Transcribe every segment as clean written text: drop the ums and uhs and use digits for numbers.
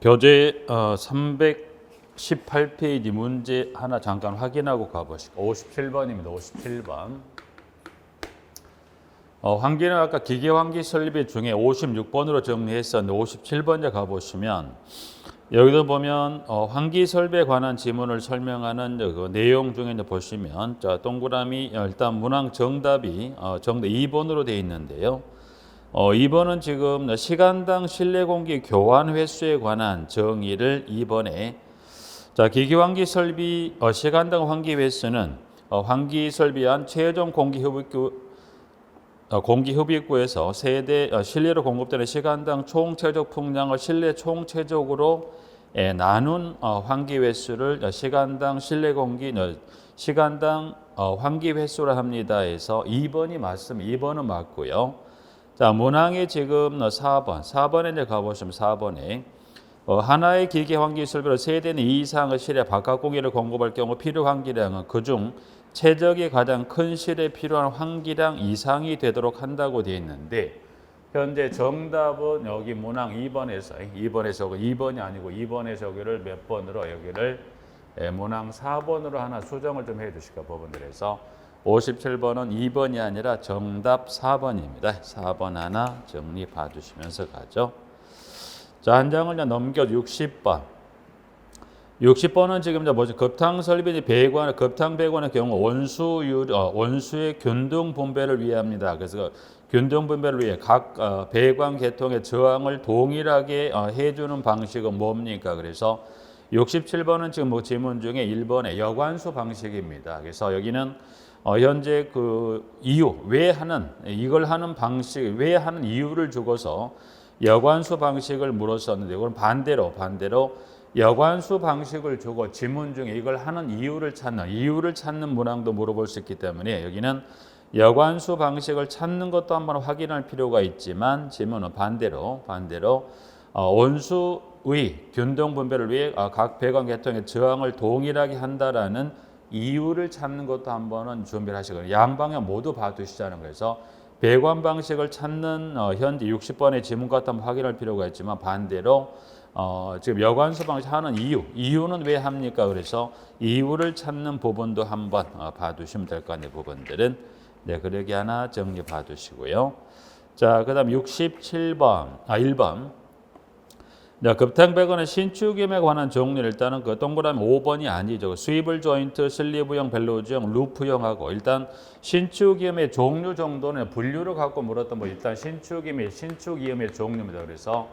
교재 318페이지 문제 하나 잠깐 확인하고 가보시고 57번입니다. 57번. 환기는 아까 기계환기 설비 중에 56번으로 정리했었는데 57번에 가보시면 여기도 보면 환기 설비에 관한 지문을 설명하는 그 내용 중에 이제 보시면 자 동그라미 일단 문항 정답이 정답 2번으로 되어 있는데요. 2번은 지금 시간당 실내 공기 교환 횟수에 관한 정의를 2번에 자 기기환기 설비 시간당 환기 횟수는 환기 설비 안 최종 공기 흡입구에서 세대 실내로 공급되는 시간당 총 최적 풍량을 실내 총 최적으로 나눈 환기 횟수를 시간당 실내 공기 시간당 환기 횟수라 합니다. 해서 2번이 맞습니다. 2번은 맞고요. 자, 문항이 지금 4번에 이제 가보시면 4번에 하나의 기계 환기 설비로 세대는 이상의 실내 바깥 공기를 공급할 경우 필요 환기량은 그중 최적이 가장 큰 실에 필요한 환기량 이상이 되도록 한다고 되어 있는데 현재 정답은 여기 문항 2번에서 2번이 아니고 2번에서 여기를 몇 번으로 여기를 문항 4번으로 하나 수정을 좀 해주실까 부분들에서 57번은 2번이 아니라 정답 4번입니다. 4번 하나 정리 봐주시면서 가죠. 자, 한 장을 넘겨 60번. 60번은 지금 뭐죠? 급탕 설비 배관, 급탕 배관의 경우 원수의 균등 분배를 위해 합니다. 그래서 균등 분배를 위해 각 배관 계통의 저항을 동일하게 해주는 방식은 뭡니까? 그래서 67번은 지금 지문 중에 1번의 여관수 방식입니다. 그래서 여기는 현재 그 이유 왜 하는 이걸 하는 방식 왜 하는 이유를 주고서 여관수 방식을 물었었는데 이건 반대로 여관수 방식을 주고 지문 중에 이걸 하는 이유를 찾는 문항도 물어볼 수 있기 때문에 여기는 여관수 방식을 찾는 것도 한번 확인할 필요가 있지만 지문은 반대로 원수의 균등 분배를 위해 각 배관 계통의 저항을 동일하게 한다라는 이유를 찾는 것도 한번은 준비를 하시거든요. 양방향 모두 봐두시자는 거에서 배관 방식을 찾는 현재 60번의 지문 같은 한번 확인할 필요가 있지만 반대로 지금 여관수 방식 하는 이유는 왜 합니까? 그래서 이유를 찾는 부분도 한번 봐두시면 될 것 같네요. 부분들은 네 그러기 하나 정리 봐두시고요. 자 그다음 1번. 자, 급탕 배관의 신축임에 관한 종류를 일단은 그 동그라미 5번이 아니죠. 스위블 조인트, 슬리브형, 벨로즈형, 루프형하고 일단 신축임의 종류 정도는 분류를 갖고 물었던 일단 신축임의 종류입니다. 그래서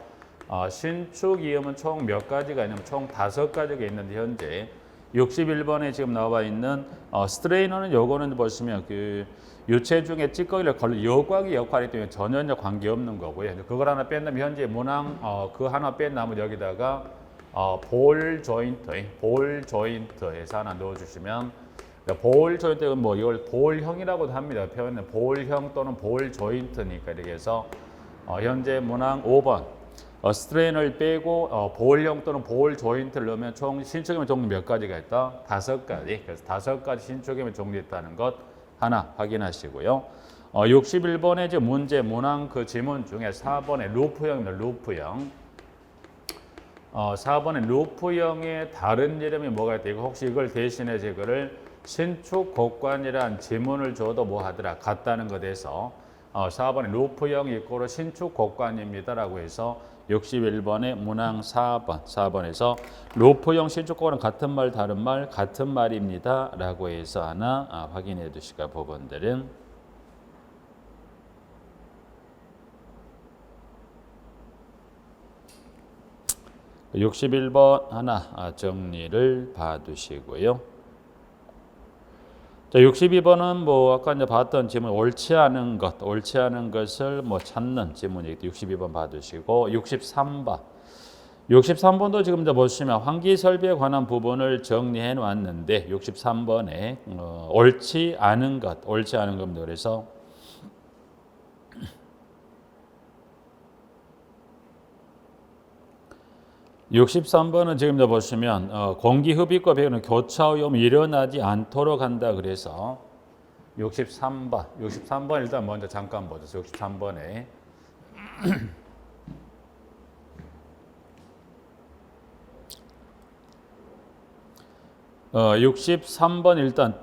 신축이음은 총 몇 가지가 있냐면 총 5가지가 있는데 현재 61번에 지금 나와 있는 스트레이너는 요거는 보시면 그 유체 중에 찌꺼기를 걸는 여과기 역할이 때문에 전혀 관계없는 거고요. 그걸 하나 뺀다면 현재 문항 그 하나 뺀 나머지 여기다가 볼 조인트에서 하나 넣어주시면 볼 조인트는 뭐 이걸 볼형이라고도 합니다. 표현은 볼형 또는 볼 조인트니까 이렇게 해서 현재 문항 5번 스트레인을 빼고 볼형 또는 볼 조인트를 넣으면 총 신축임의 종류 몇 가지가 있다? 5가지. 그래서 5가지 신축임의 종류 있다는 것 하나 확인하시고요. 61번의 이제 문제 문항 그 지문 중에 4번의 루프형입니다. 루프형. 4번의 루프형의 다른 이름이 뭐가 있다? 이거 혹시 이걸 대신해 이거를 신축 곡관이란 지문을 줘도 뭐 하더라? 같다는 것에서 4번의 루프형 이꼬르 신축 곡관입니다라고 해서 61번의 문항 4번에서 루프형 신축 곡관은 같은 말 다른 말 같은 말입니다라고 해서 하나 확인해 두실까 부분들은 61번 하나 정리를 봐두시고요. 자, 62번은 뭐 아까 이제 봤던 지문 옳지 않은 것을 뭐 찾는 지문이 62번 봐두시고 63번도 지금 이제 보시면 환기 설비에 관한 부분을 정리해 놨는데 63번에 옳지 않은 겁니다. 그래서 (63번은) 지금 보시면 공기 흡입과 배관의 교차 오염이 일어나지 않도록 한다. 그래서 63번 일단 먼저 잠깐 보죠. 63번에 63번 일단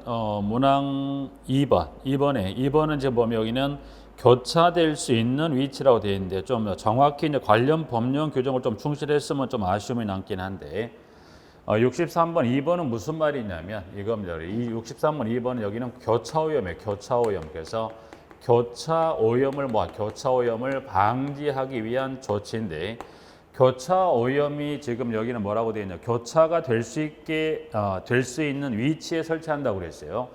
문항 2번은 이제 보면 여기는 교차될 수 있는 위치라고 되어 있는데 좀 정확히 이제 관련 법령 규정을 좀 충실했으면 좀 아쉬움이 남긴 한데 63번 2번은 무슨 말이냐면 이겁니다. 이 63번 2번은 여기는 교차 오염이에요. 교차 오염. 그래서 교차 오염을 방지하기 위한 조치인데 교차 오염이 지금 여기는 뭐라고 되어 있냐? 교차가 될 수 있게 될 수 있는 위치에 설치한다고 그랬어요.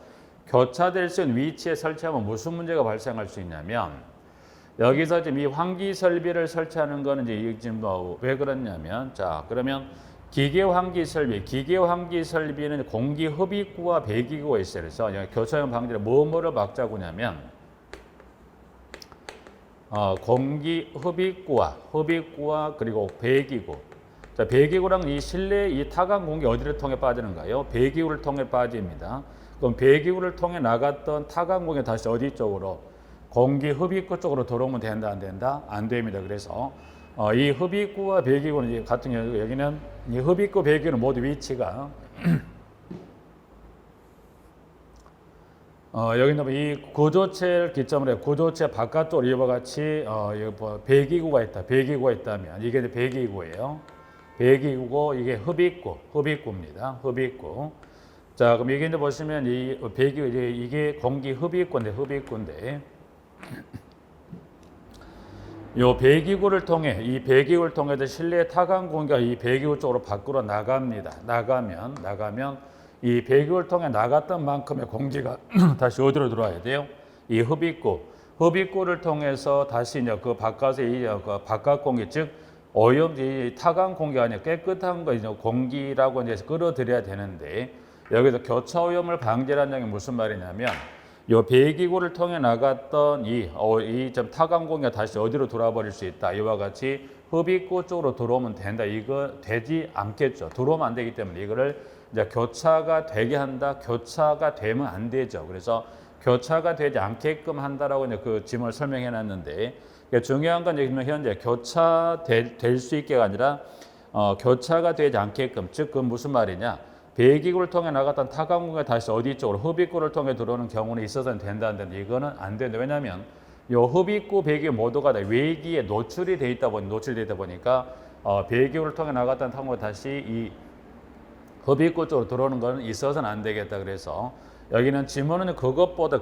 교차될 수 있는 위치에 설치하면 무슨 문제가 발생할 수 있냐면 여기서 지금 이 환기 설비를 설치하는 거는 이제 지금 왜 그러냐면 자 그러면 기계 환기 설비는 공기 흡입구와 배기구가 있어요. 그래서 교차 오염 방지를 뭐를 막자고냐면 공기 흡입구와 그리고 배기구. 자, 배기구랑 이 실내 이 타강 공기 어디를 통해 빠지는가요? 배기구를 통해 빠집니다. 그럼 배기구를 통해 나갔던 타강 공기 다시 어디 쪽으로? 공기 흡입구 쪽으로 들어오면 된다, 안 된다? 안 됩니다. 그래서 이 흡입구와 배기구는 이제 같은 경우 여기는 이 흡입구, 배기구는 모두 위치가 여기는 이 구조체를 기점으로 해 구조체 바깥쪽으로 이와 같이 배기구가 있다면 이게 이제 배기구예요. 배기구고 이게 흡입구입니다. 흡입구. 자, 그럼 이게 이제 보시면 이 배기구 이게 공기 흡입구인데 요 배기구를 통해서 실내 타강 공기가 이 배기구 쪽으로 밖으로 나갑니다. 나가면 이 배기구를 통해 나갔던 만큼의 공기가 다시 어디로 들어와야 돼요? 이 흡입구를 통해서 다시 이제 그 바깥에 그 바깥 공기 즉 오염 타강 공기가 아니라 깨끗한 거 이제 공기라고 이제 끌어들여야 되는데 여기서 교차 오염을 방지라는 게 무슨 말이냐면 요 배기구를 통해 나갔던 이좀 타강 공기가 다시 어디로 돌아와 버릴 수 있다. 이와 같이 흡입구 쪽으로 들어오면 된다. 이거 되지 않겠죠. 들어오면 안 되기 때문에 이거를 이제 교차가 되게 한다. 교차가 되면 안 되죠. 그래서 교차가 되지 않게끔 한다라고 이제 그 지문을 설명해 놨는데 중요한 건 지금 현재 교차될 수 있게가 아니라 교차가 되지 않게끔 즉 그건 무슨 말이냐? 배기구를 통해 나갔던 타강 공기가 다시 어디 쪽으로 흡입구를 통해 들어오는 경우는 있어서는 된다 안 된다. 이거는 안 된다. 왜냐하면 요 흡입구, 배기구 모두가 다 외기에 노출이 돼 있다 보니까 배기구를 통해 나갔던 타강 공기가 다시 이 흡입구 쪽으로 들어오는 것은 있어서는 안 되겠다. 그래서 여기는 지문은 그것보다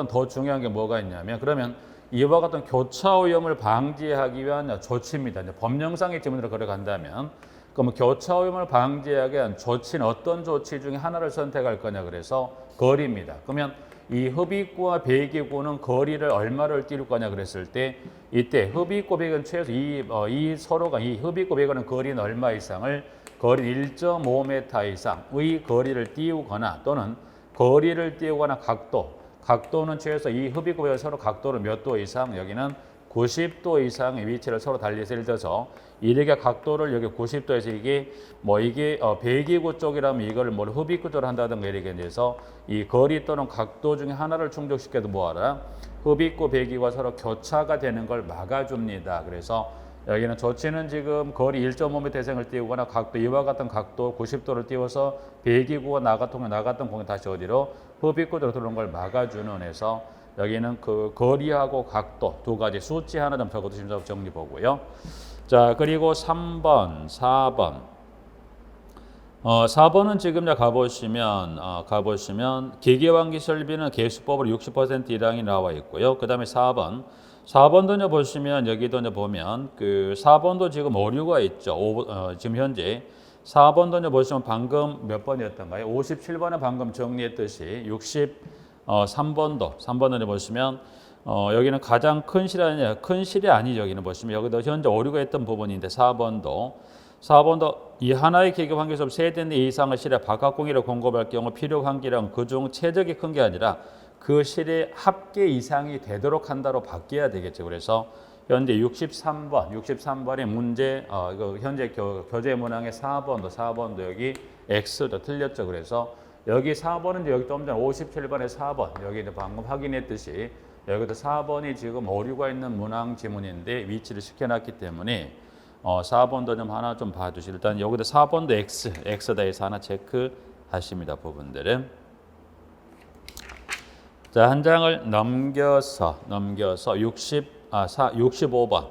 더 중요한 게 뭐가 있냐면 그러면 이와 같은 교차 오염을 방지하기 위한 조치입니다. 이제 법령상의 지문으로 걸어간다면 그러면 교차 오염을 방지하기 위한 조치는 어떤 조치 중에 하나를 선택할 거냐 그래서 거리입니다. 그러면 이 흡입구와 배기구는 거리를 얼마를 띄울 거냐 그랬을 때 이때 흡입구 배기구는 최소 이 흡입구 배기구는 거리는 얼마 이상을 거리 1.5m 이상의 거리를 띄우거나 또는 거리를 띄우거나 각도는 최소 이 흡입구 배기구가 서로 각도를 몇 도 이상 여기는 90도 이상의 위치를 서로 달리해서 예를 들어서 이렇게 각도를 여기 90도에서 이게 배기구 쪽이라면 이걸 흡입구 쪽으로 한다든가 이렇게 해서 이 거리 또는 각도 중에 하나를 충족시켜도 뭐하라? 흡입구 배기구가 서로 교차가 되는 걸 막아줍니다. 그래서 여기는 조치는 지금 거리 1.5m 이상을 띄우거나 각도 이와 같은 각도 90도를 띄워서 배기구가 나갔던 공이 다시 어디로 흡입구로 들어오는 걸 막아주는 해서 여기는 그 거리하고 각도 두 가지 수치 하나 좀 적어두시면 정리 보고요. 자, 그리고 3번, 4번. 4번은 지금 가보시면 기계환기 설비는 개수법으로 60% 이상이 나와 있고요. 그 다음에 4번도 보시면 여기도 보면 그 4번도 지금 오류가 있죠. 지금 현재 4번도 보시면 방금 몇 번이었던가요? 57번에 방금 정리했듯이 3번도 보시면 여기는 가장 큰 실이 아니죠. 여기는 보시면 여기도 현재 오류가 있던 부분인데 4번도 이 하나의 기계 환기소를 3대 이상의 실에 바깥 공기를 공급할 경우 필요 환기量그중 최적이 큰 게 아니라 그 실의 합계 이상이 되도록 한다로 바뀌어야 되겠죠. 그래서 현재 63번의 문제 현재 교재 문항의 4번도 여기 X도 틀렸죠. 그래서 여기 4번은 여기 좀 전에 57번의 4번 여기 이제 방금 확인했듯이 여기도 4번이 지금 오류가 있는 문항 지문인데 위치를 시켜놨기 때문에 4번도 좀 하나 좀 봐주시고 일단 여기도 4번도 X다 해서 하나 체크해 하십니다. 부분들은. 자, 한 장을 넘겨서 65번.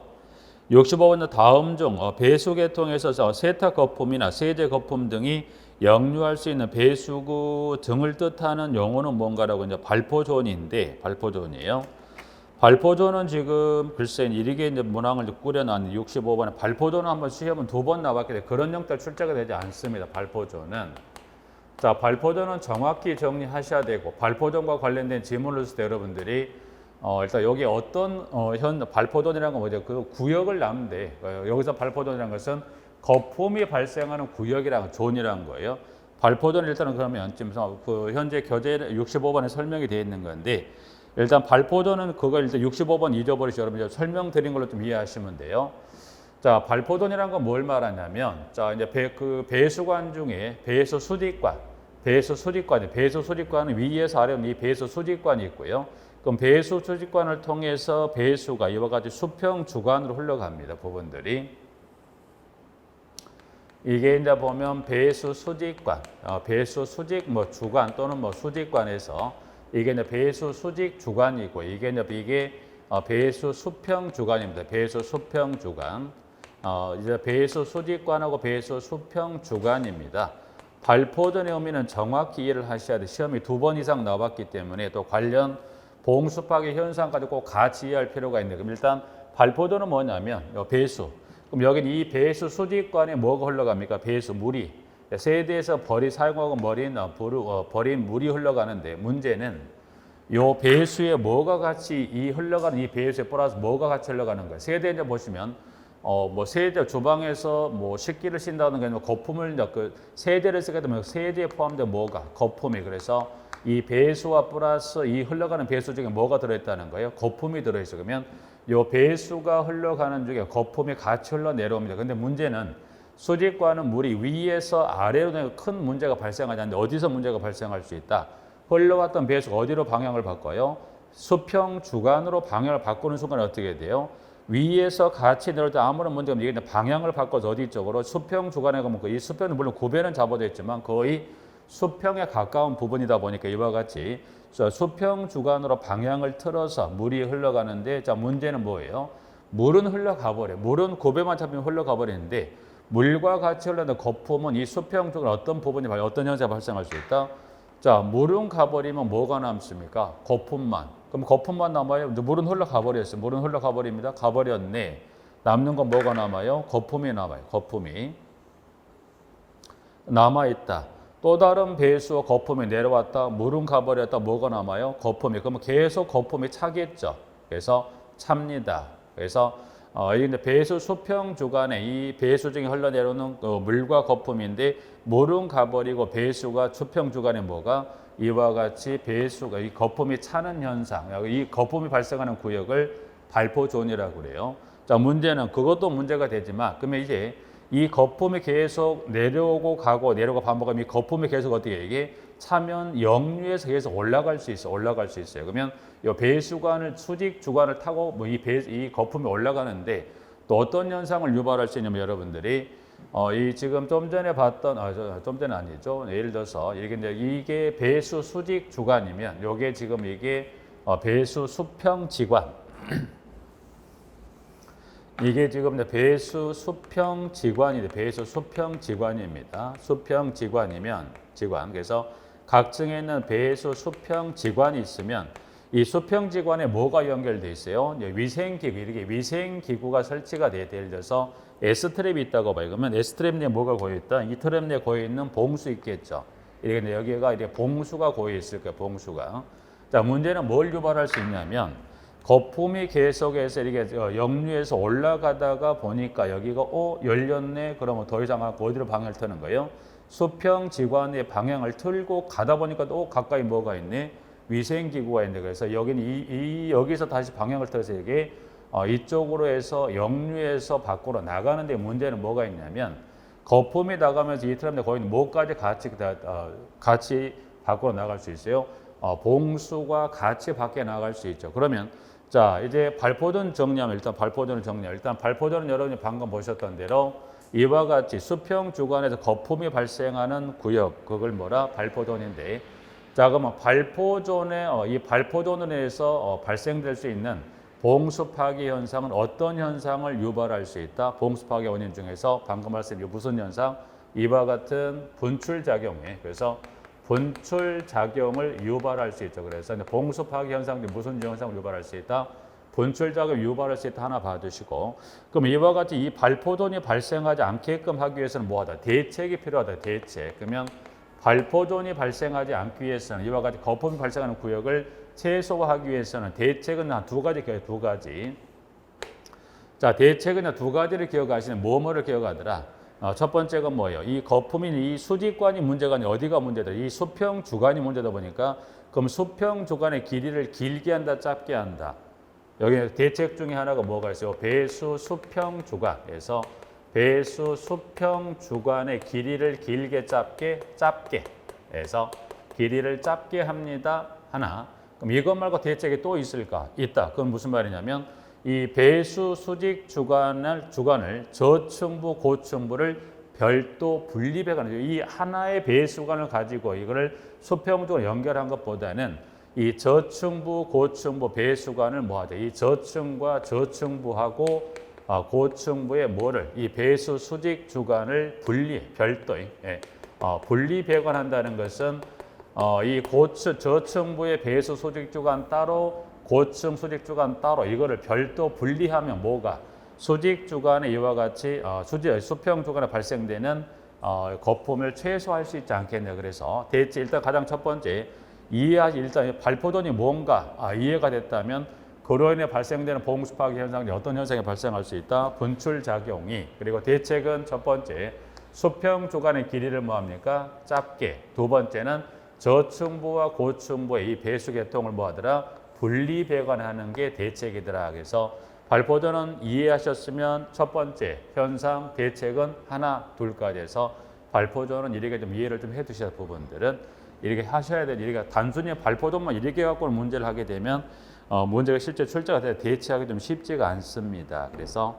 65번은 다음 중 배수 계통에서 세탁 거품이나 세제 거품 등이 역류할 수 있는 배수구 등을 뜻하는 용어는 뭔가라고 이제 발포존인데 발포존이에요. 발포존은 지금 글쎄 이게 이제 문항을 꾸려놨는 65번에 발포존은 한번 시험은 2번 나왔기 때문에 그런 형태 출제가 되지 않습니다. 발포존은. 자, 발포존은 정확히 정리하셔야 되고 발포존과 관련된 질문을 했을 때 여러분들이 일단 여기 어떤 발포존이라는 건 뭐죠? 그 구역을 나누는데 여기서 발포존이라는 것은 거품이 발생하는 구역이랑 존이라는 거예요. 발포존 일단은 그러면 지금 그 현재 교재 65번에 설명이 되어 있는 건데 일단 발포존은 그걸 일단 65번 잊어버리시고 여러분 설명드린 걸로 좀 이해하시면 돼요. 자, 발포존이라는 건 뭘 말하냐면 자, 이제 배수관 중에 배수 수직관은 위에서 아래로 이 배수 수직관이 있고요. 그럼 배수 수직관을 통해서 배수가 이와 같이 수평 주관으로 흘러갑니다. 부분들이. 이게 이제 보면 배수 수직관, 배수 수직 주관 또는 수직관에서 이게 이제 배수 수직 주관이고 이게 배수 수평 주관입니다. 배수 수평 주관. 이제 배수 수직관하고 배수 수평 주관입니다. 발포존의 의미는 정확히 이해를 하셔야 돼요. 시험이 2번 이상 나왔기 때문에 또 관련 봉수 파괴 현상까지 꼭 같이 이해할 필요가 있는데 그럼 일단 발포존은 뭐냐면 배수. 그럼 여기는 이 배수 수직관에 뭐가 흘러갑니까? 배수 물이. 세대에서 사용하고 버린 물이 흘러가는데 문제는 요 배수에 뭐가 같이 흘러가는 이 배수에 플러스 뭐가 같이 흘러가는 거예요. 세대 이제 보시면 세대 주방에서 식기를 씻는다는 게 거품을 세대를 쓰게 되면 세대에 포함된 뭐가 거품이 그래서 이 배수와 플러스 이 흘러가는 배수 중에 뭐가 들어있다는 거예요? 거품이 들어있어. 그러면 요 배수가 흘러가는 중에 거품이 같이 흘러 내려옵니다. 근데 문제는 수직관은 물이 위에서 아래로 큰 문제가 발생하지 않는데 어디서 문제가 발생할 수 있다? 흘러왔던 배수가 어디로 방향을 바꿔요? 수평 주관으로 방향을 바꾸는 순간 어떻게 돼요? 위에서 같이 내려올 때 아무런 문제가 없는데 이게 방향을 바꿔서 어디 쪽으로 수평 주관에 가면 이 수평은 물론 구배는 잡아져 있지만 거의 수평에 가까운 부분이다 보니까 이와 같이 수평 주관으로 방향을 틀어서 물이 흘러가는데 자 문제는 뭐예요? 물은 흘러가 버려. 물은 구배만 잡히면 흘러가 버리는데 물과 같이 흘러가는 거품은 이 수평 주관 어떤 부분이 어떤 현상이 발생할 수 있다? 자 물은 가버리면 뭐가 남습니까? 거품만. 그럼 거품만 남아요. 물은 흘러가 버렸어요. 물은 흘러가 버립니다. 가버렸네. 남는 건 뭐가 남아요? 거품이 남아요. 거품이 남아있다. 또 다른 배수와 거품이 내려왔다. 물은 가버렸다. 뭐가 남아요? 거품이. 그러면 계속 거품이 차겠죠. 그래서 찹니다. 그래서 이게 배수 수평 주간에 이 배수 중에 흘러내려오는 물과 거품인데 물은 가버리고 배수가 수평 주간에 뭐가 이와 같이 배수가 이 거품이 차는 현상, 이 거품이 발생하는 구역을 발포존이라고 그래요. 자 문제는 그것도 문제가 되지만 그러면 이제 이 거품이 계속 내려오고 가고 내려오고 반복하면 이 거품이 계속 어떻게 이게 차면 역류에서 계속 올라갈 수 있어요. 그러면 이 배수관을 수직 주관을 타고 이 거품이 올라가는데 또 어떤 현상을 유발할 수 있냐면 여러분들이 이 지금 좀 전에 봤던 좀 전에 아니죠. 예를 들어서 이게 배수 수직 주관이면 요게 지금 이게 배수 수평 지관 이게 지금 배수 수평 지관이 배수 수평 지관입니다. 수평 지관이면 그래서 각층에 있는 배수 수평 지관이 있으면 이 수평 지관에 뭐가 연결돼 있어요? 위생기구 이렇게 위생기구가 설치가 돼. 예를 들어서 S트랩이 있다고 봐요. 그러면 S트랩 내에 뭐가 고여 있다? 이 트랩 내에 고여 있는 봉수 있겠죠. 이렇게 여기가 이렇게 봉수가 고여 있을 거예요. 봉수가. 자 문제는 뭘 유발할 수 있냐면 거품이 계속해서 이렇게 역류해서 올라가다가 보니까 여기가 열렸네. 그러면 더 이상 어디로 방향을 트는 거예요? 수평 지관의 방향을 틀고 가다 보니까 또 가까이 뭐가 있네? 위생기구가 있는데 그래서 여기는 여기서 다시 방향을 틀어서 이게 이쪽으로 해서 역류해서 밖으로 나가는데 문제는 뭐가 있냐면 거품이 나가면서 이 트랩에 거의 뭐까지 같이 밖으로 나갈 수 있어요? 봉수가 같이 밖에 나갈 수 있죠. 그러면 자 이제 발포존 정리하면 일단 발포존은 여러분이 방금 보셨던 대로 이와 같이 수평 주간에서 거품이 발생하는 구역, 그걸 뭐라? 발포존인데, 자, 그러면 발포존에 이 발포존으로 인해서 발생될 수 있는 봉수 파기 현상은 어떤 현상을 유발할 수 있다? 봉수 파기 원인 중에서 방금 말씀드린 무슨 현상? 이와 같은 분출 작용에, 그래서 분출 작용을 유발할 수 있죠. 그래서 봉수 파기 현상이 무슨 현상을 유발할 수 있다? 분출 작용 유발할 수 있다 하나 봐두시고, 그럼 이와 같이 이 발포존이 발생하지 않게끔 하기 위해서는 뭐하다? 대책이 필요하다. 대책. 그러면 발포존이 발생하지 않기 위해서는 이와 같이 거품이 발생하는 구역을 최소화하기 위해서는 대책은 한 두 가지 기억해. 두 가지. 자, 대책은 두 가지를 기억하시는 뭐뭐를 기억하더라. 첫 번째가 뭐예요? 이 거품이 이 수직관이 문제가 아니라 어디가 문제다? 이 수평 주간이 문제다 보니까 그럼 수평 주간의 길이를 길게 한다, 짧게 한다. 여기 대책 중에 하나가 뭐가 있어요? 배수 수평 주간에서 배수 수평 주간의 길이를 길게 짧게 해서 길이를 짧게 합니다. 하나. 그럼 이것 말고 대책이 또 있을까? 있다. 그건 무슨 말이냐면 이 배수 수직 주간을 저층부 고층부를 별도 분리배관을 이 하나의 배수관을 가지고 이거를 수평적으로 연결한 것보다는 이 저층부 고층부 배수관을 뭐하죠? 이 저층과 저층부하고 고층부의 뭐를 이 배수 수직 주간을 별도의 분리 배관한다는 것은 이 저층부의 배수 수직 주간 따로 고층 수직 주간 따로 이거를 별도 분리하면 뭐가 수직 주간에 이와 같이 수평 주간에 발생되는 거품을 최소화할 수 있지 않겠냐. 그래서 대체 일단 가장 첫 번째 일단 발포존이 뭔가 이해가 됐다면 그로 인해 발생되는 봉수 파기 현상이 어떤 현상이 발생할 수 있다? 분출 작용이. 그리고 대책은 첫 번째 수평 주간의 길이를 뭐합니까? 짧게. 두 번째는 저층부와 고층부의 이 배수 계통을 뭐하더라? 분리 배관하는 게 대책이더라. 그래서 발포존은 이해하셨으면 첫 번째 현상 대책은 하나 둘까지 해서 발포존은 이렇게 좀 이해를 좀 해두셔야 할 부분들은 이렇게 하셔야 돼. 이렇게 단순히 발포존만 이렇게 갖고 문제를 하게 되면 문제가 실제 출제가 돼 대체하기 좀 쉽지가 않습니다. 그래서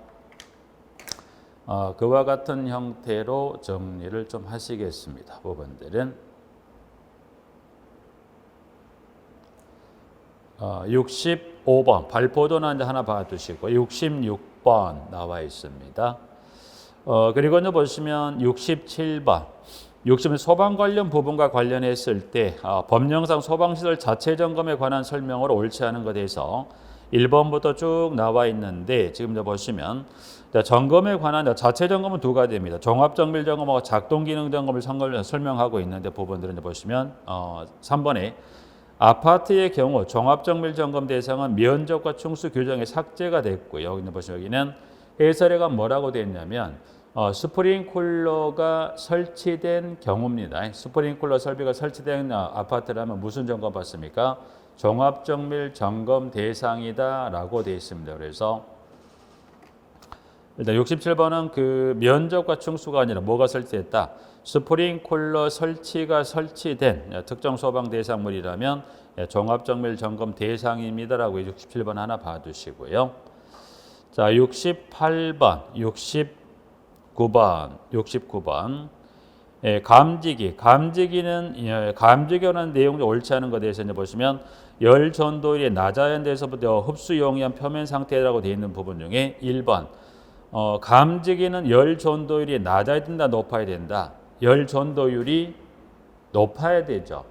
그와 같은 형태로 정리를 좀 하시겠습니다. 부분들은 65번 발포존 하나 봐두시고 66번 나와 있습니다. 그리고 이제 보시면 67번 60은 소방 관련 부분과 관련했을 때 법령상 소방시설 자체 점검에 관한 설명으로 옳지 않은 것에 대해서 1번부터 쭉 나와 있는데 지금 이제 보시면 점검에 관한 자체 점검은 두 가지입니다. 종합정밀 점검하고 작동기능 점검을 설명하고 있는데 부분들은 이제 보시면 3번에 아파트의 경우 종합정밀 점검 대상은 면적과 층수 규정에 삭제가 됐고요. 여기 보시면 여기는 해설에가 뭐라고 되어 있냐면 스프링쿨러가 설치된 경우입니다. 스프링쿨러 설비가 설치된 아파트라면 무슨 점검 받습니까? 종합정밀 점검 대상이다라고 되어 있습니다. 그래서 일단 67번은 그 면적과 층수가 아니라 뭐가 설치됐다? 스프링쿨러 설치가 설치된 특정 소방 대상물이라면 종합정밀 점검 대상입니다라고 67번 하나 봐두시고요. 자, 68번, 69번. 감지기는 내용이 옳지 않은 것에 대해서 이제 보시면 열 전도율이 낮아야 데서부터 흡수 용이한 표면 상태라고 되어 있는 부분 중에 1번 감지기는 열 전도율이 낮아야 된다, 높아야 된다. 열 전도율이 높아야 되죠.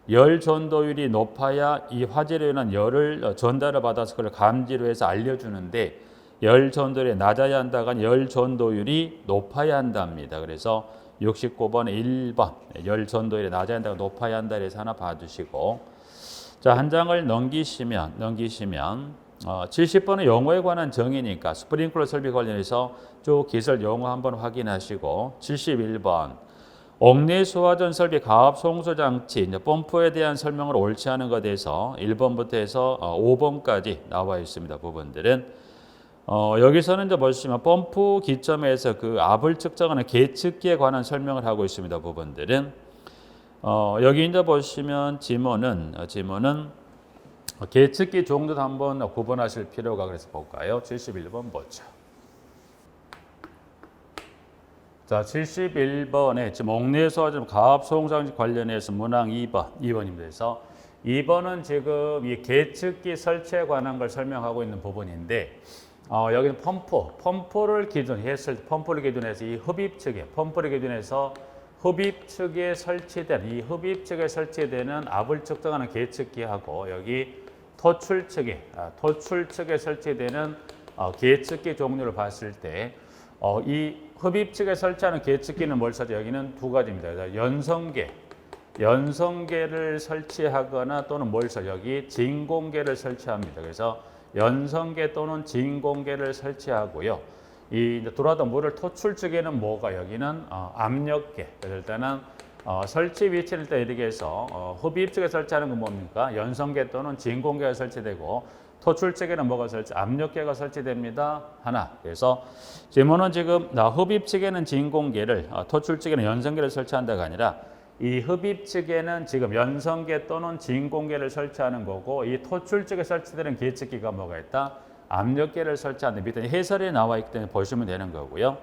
열 전도율이 높아야 이 화재로 인한 열을 전달을 받아서 그걸 감지로 해서 알려주는데 열 전도율이 낮아야 한다가 열 전도율이 높아야 한답니다. 그래서 69번에 1번 열 전도율이 낮아야 한다가 높아야 한다 해서 하나 봐주시고 자, 한 장을 넘기시면 70번은 용어에 관한 정의니까 스프링클러 설비 관련해서 쭉 기술 용어 한번 확인하시고 71번 옥내 수화전 설비 가압 송수 장치 펌프에 대한 설명을 옳지 않은 것에 대해서 1번부터 해서 5번까지 나와 있습니다. 부분들은 여기서는 이제 보시면 펌프 기점에서 그 압을 측정하는 계측기에 관한 설명을 하고 있습니다. 부분들은 여기 이제 보시면 지문은 계측기 종류도 한번 구분하실 필요가 그래서 볼까요? 71번 보죠. 자, 71번에 지금 옥내에서 좀 가압 소음장치 관련해서 문항 2번입니다. 그래서 2번은 지금 이 계측기 설치에 관한 걸 설명하고 있는 부분인데 여기는 펌프를 기준했을 때 펌프를 기준해서 이 흡입 측에 펌프를 기준해서 흡입 측에 설치되는 압을 측정하는 계측기하고 여기 토출 측에 설치되는 계측기 종류를 봤을 때 이 흡입 측에 설치하는 계측기는 뭘 설치? 여기는 두 가지입니다. 연성계를 설치하거나 또는 뭘 설치? 여기 진공계를 설치합니다. 그래서 연성계 또는 진공계를 설치하고요. 이 들어왔던 물을 토출 측에는 뭐가 여기는 압력계. 그럴 때는 설치 위치를 일단 이렇게 해서 흡입 측에 설치하는 건 뭡니까? 연성계 또는 진공계가 설치되고 토출 측에는 뭐가 압력계가 설치됩니다. 하나. 그래서 질문은 지금 흡입 측에는 진공계를, 토출 측에는 연성계를 설치한다가 아니라 이 흡입 측에는 지금 연성계 또는 진공계를 설치하는 거고 이 토출 측에 설치되는 계측기가 뭐가 있다? 압력계를 설치하는 밑에 해설이 나와 있기 때문에 보시면 되는 거고요.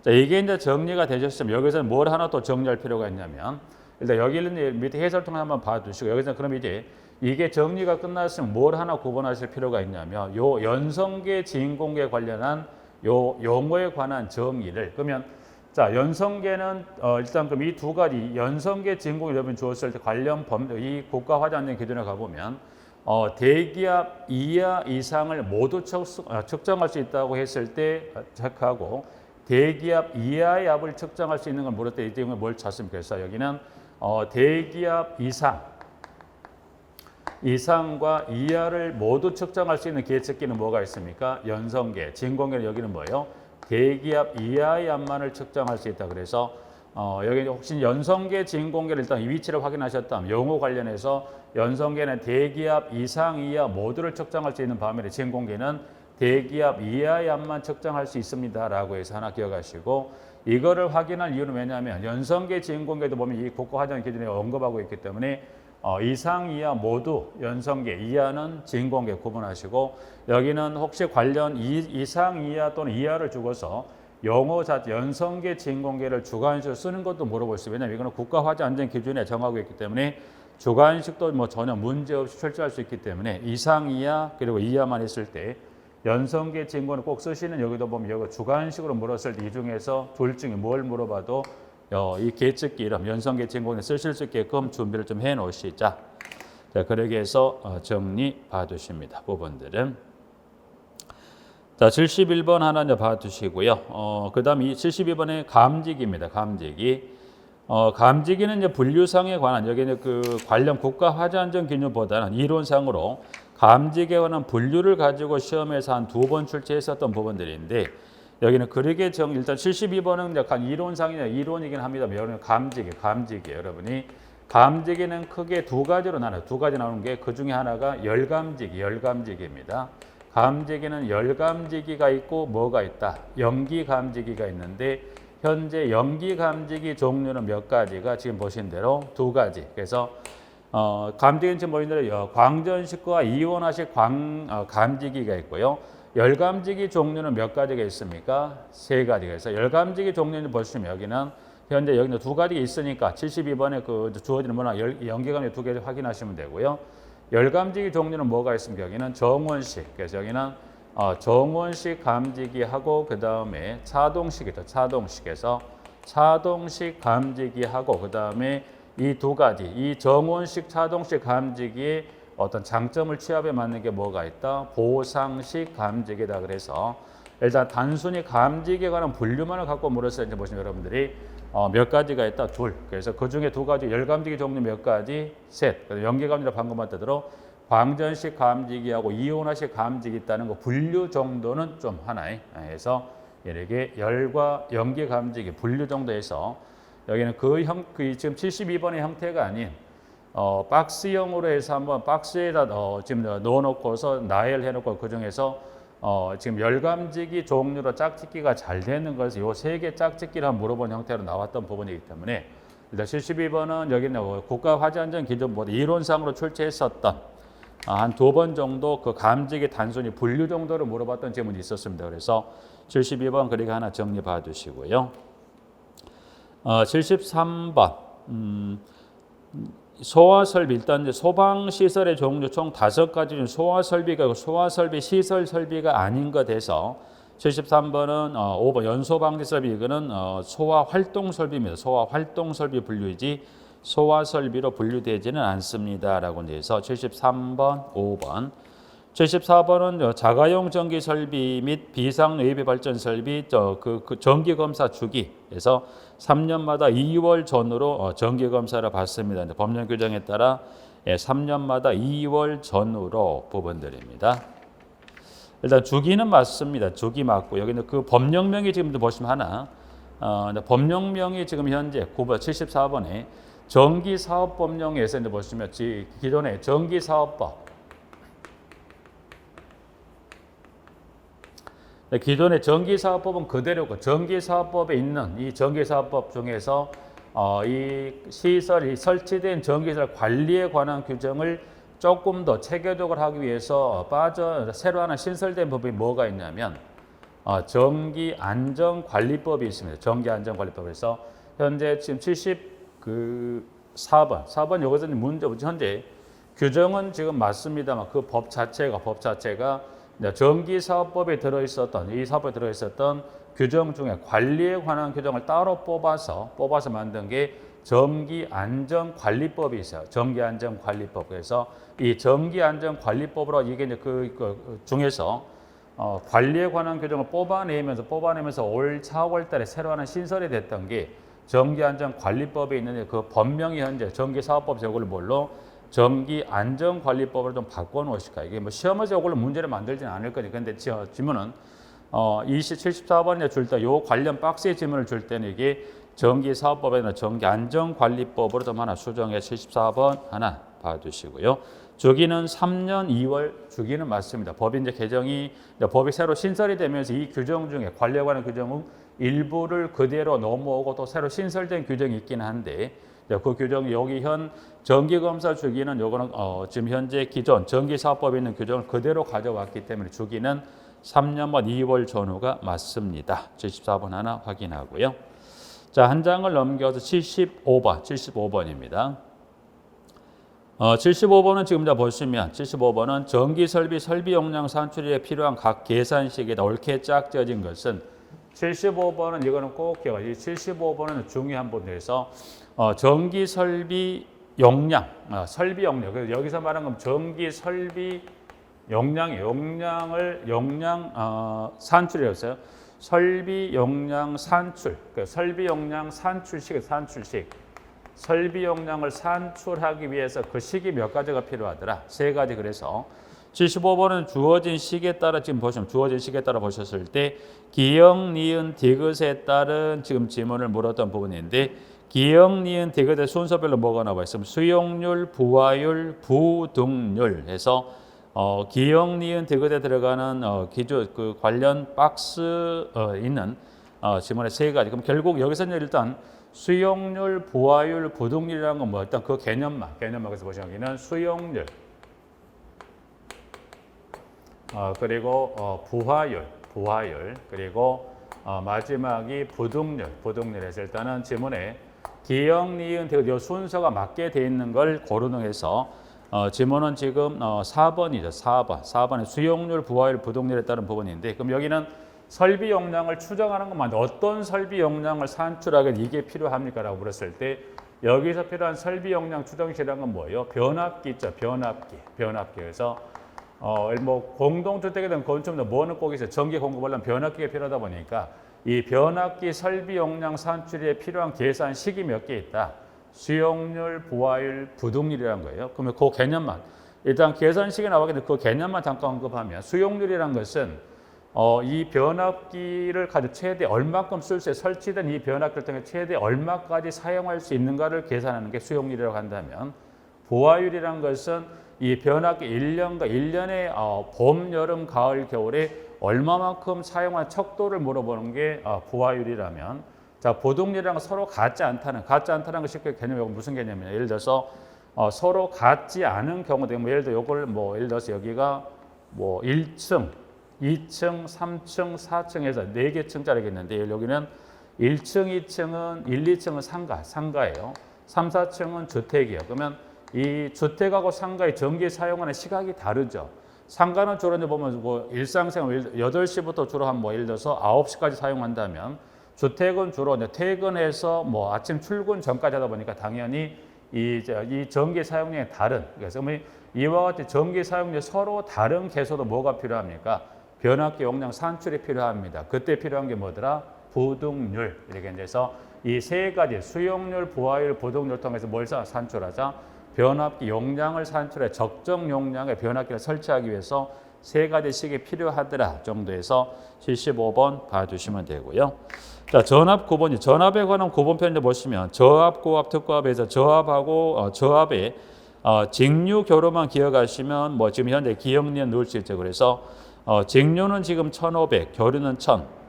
자, 이게 이제 정리가 되셨으면 여기서 뭘 하나 또 정리할 필요가 있냐면 일단 여기는 밑에 해설통 한번 봐두시고 여기서 그럼 이제 이게 정리가 끝났으면 뭘 하나 구분하실 필요가 있냐면 요 연성계 진공계 관련한 요 용어에 관한 정의를 그러면 자 연성계는 일단 그럼 이 두 가지 연성계 진공계 여러분 주었을 때 관련 이 국가화재안전 기준에 가보면 대기압 이하 이상을 모두 측정할 수 있다고 했을 때 체크하고 대기압 이하의 압을 측정할 수 있는 걸 물을 때 이때 뭘 찾습니까? 그래서 여기는 대기압 이상과 이하를 모두 측정할 수 있는 계측기는 뭐가 있습니까? 연성계, 진공계는 여기는 뭐예요? 대기압 이하의 압만을 측정할 수 있다. 그래서 여기 혹시 연성계, 진공계를 일단 이 위치를 확인하셨다면 용어 관련해서 연성계는 대기압 이상, 이하 모두를 측정할 수 있는 반면에 진공계는 대기압 이하의 압만 측정할 수 있습니다라고 해서 하나 기억하시고 이거를 확인할 이유는 왜냐하면 연성계, 진공계도 보면 이 국가화재안 기준에 언급하고 있기 때문에 이상, 이하 모두 연성계, 이하는 진공계 구분하시고 여기는 혹시 관련 이상, 이하 또는 이하를 주고서 용어 자체 연성계, 진공계를 주관식으로 쓰는 것도 물어볼 수 있어요. 왜냐하면 이거는 국가화재안전 기준에 정하고 있기 때문에 주관식도 뭐 전혀 문제없이 출제할 수 있기 때문에 이상, 이하 그리고 이하만 했을 때 연성계, 진공을 꼭 쓰시는 여기도 보면 여기 주관식으로 물었을 때 이 중에서 둘 중에 뭘 물어봐도 이 계측기 이름 연성계, 진공에 쓰실 수 있게끔 준비를 좀 해 놓으시자. 자, 그러기 위해서 정리 봐두십니다. 부분들은. 자, 71번 하나 이제 봐두시고요. 그 다음 이 72번에 감지기입니다. 감지기. 감지기는 이제 분류상에 관한 여기 이제 그 관련 국가화재안전 기준보다는 이론상으로 감지기에 관한 분류를 가지고 시험에서 한 2번 출제했었던 부분들인데 여기는 그러게 일단 72번은 약간 이론이긴 합니다. 여러분 감지기 여러분이 감지기는 크게 두 가지 나오는 게 그 중에 하나가 열감지기입니다. 감지기는 열감지기가 있고 뭐가 있다? 연기감지기가 있는데 현재 연기감지기 종류는 몇 가지가 지금 보신 대로 두 가지. 그래서 감지기는 지금 보신 대로 광전식과 이온화식 감지기가 있고요. 열감지기 종류는 몇 가지가 있습니까? 세 가지가 있어요. 열감지기 종류는 보시면 여기는 현재 여기는 두 가지가 있으니까 72번에 그 주어지는 문항 연기감지 두 개 확인하시면 되고요. 열감지기 종류는 뭐가 있습니까? 여기는 정원식. 그래서 여기는 정원식 감지기하고 그 다음에 차동식이죠. 차동식에서 차동식 감지기하고 그 다음에 이 두 가지 이 정원식 차동식 감지기의 어떤 장점을 취합에 맞는 게 뭐가 있다? 보상식 감지기다. 그래서 일단 단순히 감지기에 관한 분류만을 갖고 물었을 때 보시면 여러분들이 몇 가지가 있다? 둘. 그래서 그 중에 두 가지 열감지기 종류 몇 가지? 셋. 연기감지라 방금 말대로 광전식 감지기하고 이온화식 감지기 있다는 거 분류 정도는 좀 하나에 해서 이렇게 열과 연기 감지기 분류 정도에서 여기는 지금 72번의 형태가 아닌 박스형으로 해서 한번 박스에다 지금 넣어놓고서 나열해놓고 그 중에서 지금 열감지기 종류로 짝짓기가 잘 되는 것을 요 세 개 짝짓기를 한번 물어본 형태로 나왔던 부분이기 때문에 일단 72번은 여기는 국가화재안전 기준보다 이론상으로 출제했었던 한 2번 정도 그 감지기 단순히 분류 정도로 물어봤던 질문이 있었습니다. 그래서 72번 그렇게 하나 정리 봐두시고요. 73번. 소화 설비 일단 이제 소방 시설의 종류 총 5가지 중 소화 설비가 있고 소화 설비 시설 설비가 아닌 것 돼서 73번은 5번 연소 방지 설비 이거는 소화 활동 설비입니다. 소화 활동 설비 분류이지 소화 설비로 분류되지는 않습니다라고 돼서 73번, 5번. 74번은 자가용 전기 설비 및 비상 외비 발전 설비 그 정기 검사 주기에서 3년마다 2월 전후로 정기 검사를 받습니다. 법령 규정에 따라 3년마다 2월 전후로 부분들입니다. 일단 주기는 맞습니다. 주기 맞고 여기는 그 법령명이 지금 보시면 하나 법령명이 지금 현재 9번 74번에 전기사업법령에서 이제 보시면 기존의 전기사업법 기존의 전기사업법은 그대로고 전기사업법에 있는 이 전기사업법 중에서 이 시설이 설치된 전기시설 관리에 관한 규정을 조금 더 체계적으로 하기 위해서 새로 하나 신설된 법이 뭐가 있냐면 전기안전관리법이 있습니다. 전기안전관리법에서 현재 지금 74번 여기서는 문제 현재 규정은 지금 맞습니다만 그 법 자체가 전기사업법에 들어있었던 이 사업에 들어있었던 규정 중에 관리에 관한 규정을 따로 뽑아서 만든 게 전기안전관리법이 있어요. 전기안전관리법. 그래서 이 전기안전관리법으로 이게 이제 그 중에서 관리에 관한 규정을 뽑아내면서 올 4월달에 새로 하나 신설이 됐던 게 전기안전관리법에 있는데 그 법명이 현재 전기사업법 저걸 뭘로 전기안전관리법으로 좀 바꿔놓으실까? 이게 뭐 시험에서 이걸로 문제를 만들지는 않을 거니. 근데 지문은 74번에 줄 때 요 관련 박스의 지문을 줄 때는 이게 전기사업법에는 전기안전관리법으로 좀 하나 수정해 74번 하나 봐주시고요. 주기는 3년 2월 주기는 맞습니다. 법이 이제 법이 새로 신설이 되면서 이 규정 중에 관리에 관한 규정은 일부를 그대로 넘어오고 또 새로 신설된 규정이 있긴 한데 그 규정이 여기 현 전기검사 주기는 요거는 지금 현재 기존 전기사업법에 있는 규정을 그대로 가져왔기 때문에 주기는 3년만 2월 전후가 맞습니다. 74번 하나 확인하고요. 자, 한 장을 넘겨서 75번입니다. 75번은 지금 다 보시면 75번은 전기설비 용량 산출에 필요한 각 계산식에다 옳게 짝지어진 것은 75번은 이거는 꼭 기억하세요. 75번은 중요한 부분에서 전기 설비 용량, 설비 용량. 그래서 여기서 말하는 건 전기 설비 용량 산출이었어요. 설비 용량 산출. 그러니까 설비 용량 산출식. 설비 용량을 산출하기 위해서 그 식이 몇 가지가 필요하더라. 3가지. 그래서 75번은 주어진 식에 따라 지금 보시면 주어진 식에 따라 보셨을 때 기역, 니은, 디귿에 따른 지금 지문을 물었던 부분인데 기역, 니은, 디귿의 순서별로 뭐가 나와 있으면 수용률, 부하율, 부등률 해서 기역, 니은, 디귿에 들어가는 기준 그 관련 박스 있는 지문의 3가지. 그럼 결국 여기서는 일단 수용률, 부하율, 부등률이라는 건 뭐 일단 그 개념만 그래서 보시면 여기는 수용률 그리고 부하율 그리고 마지막이 부등률에서 일단은 지문에 기역, 니은, 디귿 이 순서가 맞게 돼 있는 걸 고르는 해서 지문은 지금 4번이죠. 4번에 수용률, 부하율, 부등률에 따른 부분인데 그럼 여기는 설비 용량을 추정하는 것만 어떤 설비 용량을 산출하기 이게 필요합니까? 라고 물었을 때 여기서 필요한 설비 용량 추정식이라는 건 뭐예요? 변압기 있죠. 변압기. 그래서 뭐 공동주택이든 건축물도 뭐는 꼭 있어요. 전기 공급하려면 변압기가 필요하다 보니까 이 변압기 설비 용량 산출에 필요한 계산식이 몇 개 있다. 수용률, 부하율, 부등률이라는 거예요. 그러면 그 개념만 일단 계산식이 나오겠는데 그 개념만 잠깐 언급하면 수용률이라는 것은 이 변압기를 가지고 최대 얼마큼 쓸 수 설치된 이 변압기를 통해 최대 얼마까지 사용할 수 있는가를 계산하는 게 수용률이라고 한다면 부하율이라는 것은 이 변압기 1년의 봄, 여름, 가을, 겨울에 얼마만큼 사용한 척도를 물어보는 게 부하율이라면 자, 부등률이랑 서로 같지 않다는 거 쉽게 개념이 무슨 개념이냐. 예를 들어서 서로 같지 않은 경우도 예를 들어 요걸 예를 들어서 여기가 1층, 2층, 3층, 4층 해서 4개 층짜리겠는데 여기는 1층, 2층은 1, 2층은 상가예요. 3, 4층은 주택이에요. 그러면 이 주택하고 상가의 전기 사용하는 시각이 다르죠. 상가는 주로 이제 보면 뭐 일상생활 8시부터 주로 한 뭐 예를 들어서 9시까지 사용한다면 주택은 주로 이제 퇴근해서 뭐 아침 출근 전까지 하다 보니까 당연히 이 전기 사용량이 다른. 그래서 이와 같이 전기 사용량이 서로 다른 개소도 뭐가 필요합니까? 변압기 용량 산출이 필요합니다. 그때 필요한 게 뭐더라? 부등률. 이렇게 돼서 이 세 가지 수용률, 부하율, 부등률 통해서 뭘 산출하자? 변압기 용량을 산출해 적정 용량의 변압기를 설치하기 위해서 세 가지씩이 필요하더라 정도에서 75번 봐주시면 되고요. 자, 전압 구분이 전압에 관한 구분편을 보시면 저압, 고압, 특고압에서 저압하고 저압의 직류 교로만 기억하시면 뭐 지금 현재 기억니은 넣을 수 있죠. 그래서 직류는 지금 1500, 교류는 1000.